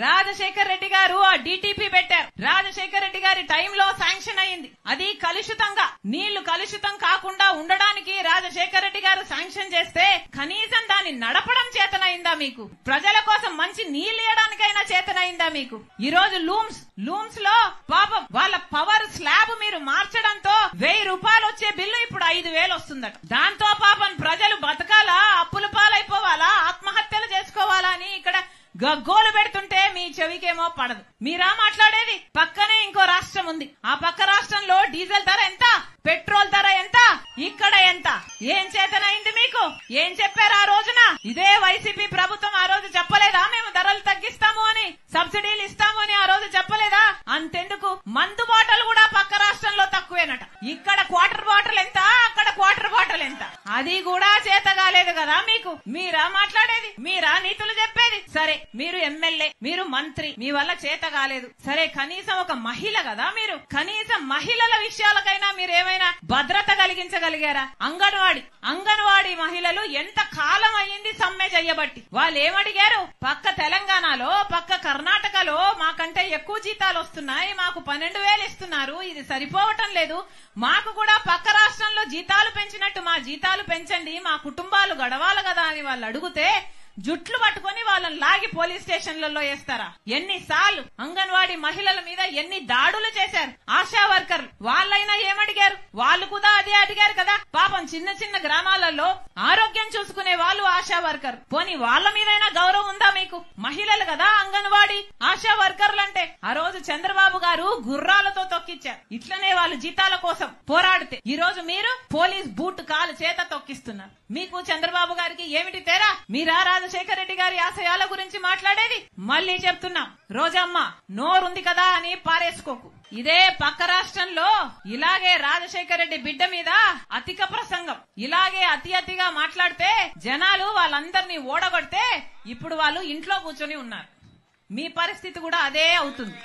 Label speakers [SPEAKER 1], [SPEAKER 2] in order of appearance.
[SPEAKER 1] రాజశేఖర్ రెడ్డి గారు ఆ డిటిపి పెట్టారు. రాజశేఖర్ రెడ్డి గారి టైంలో శాంక్షన్ అయింది. అది కలుషితంగా, నీళ్లు కలుషితం కాకుండా ఉండడానికి రాజశేఖర్ రెడ్డి గారు శాంక్షన్ చేస్తే కనీసం దాన్ని నడపడం చేతనైందా మీకు? ప్రజల కోసం మంచి నీళ్లు ఇవ్వడానికైనా చేతనైందా మీకు? ఈ రోజు లూమ్స్ లో పాపం వాళ్ళ పవర్ స్లాబ్ మీరు మార్చడంతో 1000 రూపాయలు వచ్చే బిల్లు ఇప్పుడు 5000 వస్తుందట. దాంతో పాపం ప్రజలు బతకాలా, అప్పుల పాలైపోవాలా, ఆత్మహత్యలు చేసుకోవాలా అని ఇక్కడ గగ్గోలు పెడుతుంటే మీ చెవికేమో పడదు. మీరా మాట్లాడేది? పక్కనే ఇంకో రాష్ట్రం ఉంది. ఆ పక్క రాష్ట్రంలో డీజిల్ ధర ఎంత, పెట్రోల్ ధర ఎంత, ఇక్కడ ఎంత? ఏం చేతనైంది మీకు? ఏం చెప్పారు ఆ రోజున? ఇదే వైసీపీ ప్రభుత్వం ఆ రోజు చెప్పలేదా మేము ధరలు తగ్గిస్తాము అని, సబ్సిడీలు ఇస్తాము అని? ఆ రోజు చెప్పలేదా? అంతెందుకు, మందు బాటలు కూడా పక్క రాష్ట్రంలో తక్కువేనట. ఇక్కడ క్వార్టర్ బాటిల్ ఎంత, అక్కడ క్వార్టర్ బాటిల్ ఎంత? అది కూడా చేత కాలేదు కదా మీకు? మీరా మాట్లాడేది? మీరా నీతులు చెప్పేది? సరే, మీరు ఎమ్మెల్యే, మీరు మంత్రి, మీ వల్ల చేత కాలేదు. సరే, కనీసం ఒక మహిళ కదా మీరు, కనీసం మహిళల విషయాలకైనా మీరు ఏమైనా భద్రత కలిగించగలిగారా? అంగన్వాడీ మహిళలు ఎంత కాలం అయ్యింది సమ్మె చెయ్యబట్టి. వాళ్ళు ఏమడిగారు? పక్క తెలంగాణలో, పక్క కర్ణాటకలో మాకంటే ఎక్కువ జీతాలు వస్తున్నాయి, మాకు 12,000 ఇస్తున్నారు, ఇది సరిపోవటం లేదు, మాకు కూడా పక్క రాష్ట్రంలో జీతాలు పెంచినట్టు మా జీతాలు పెంచండి, మా కుటుంబాలు గడవాలి కదా అని వాళ్ళు అడిగితే జుట్లు పట్టుకుని వాళ్ళని లాగి పోలీస్ స్టేషన్లలో వేస్తారా? ఎన్నిసార్లు అంగన్వాడీ మహిళల మీద ఎన్ని దాడులు చేశారు ఆశా వర్కర్లు. వాళ్ళైనా ఏమడిగారు? వాళ్ళు కూడా అదే అడిగారు కదా. పాపం చిన్న చిన్న గ్రామాలలో ఆరోగ్యం చూసుకునే వాళ్ళు ఆశా వర్కర్. పోనీ వాళ్ళ మీదైనా గౌరవం ఉందా మీకు? మహిళలు కదా అంగన్వాడీ ఆశా వర్కర్లు అంటే. ఆ రోజు చంద్రబాబు గారు గుర్రాలతో తొక్కిచ్చారు. ఇట్లనే వాళ్ళు జీతాల కోసం పోరాడితే ఈ రోజు మీరు పోలీస్ బూట్ కాలు చేత తొక్కిస్తున్నారు. మీకు చంద్రబాబు గారికి ఏమిటి తేడా? మీరా రాజశేఖర్ రెడ్డి గారి ఆశయాల గురించి మాట్లాడేది? మళ్ళీ చెప్తున్నాం, రోజమ్మ నోరుంది కదా అని పారేసుకోకు. ఇదే పక్క రాష్ట్రంలో ఇలాగే రాజశేఖర్ రెడ్డి బిడ్డ మీద అధిక ప్రసంగం, ఇలాగే అతిగా మాట్లాడితే జనాలు వాళ్ళందరినీ ఓడగొడితే ఇప్పుడు వాళ్ళు ఇంట్లో కూర్చొని ఉన్నారు. మీ పరిస్థితి కూడా అదే అవుతుంది.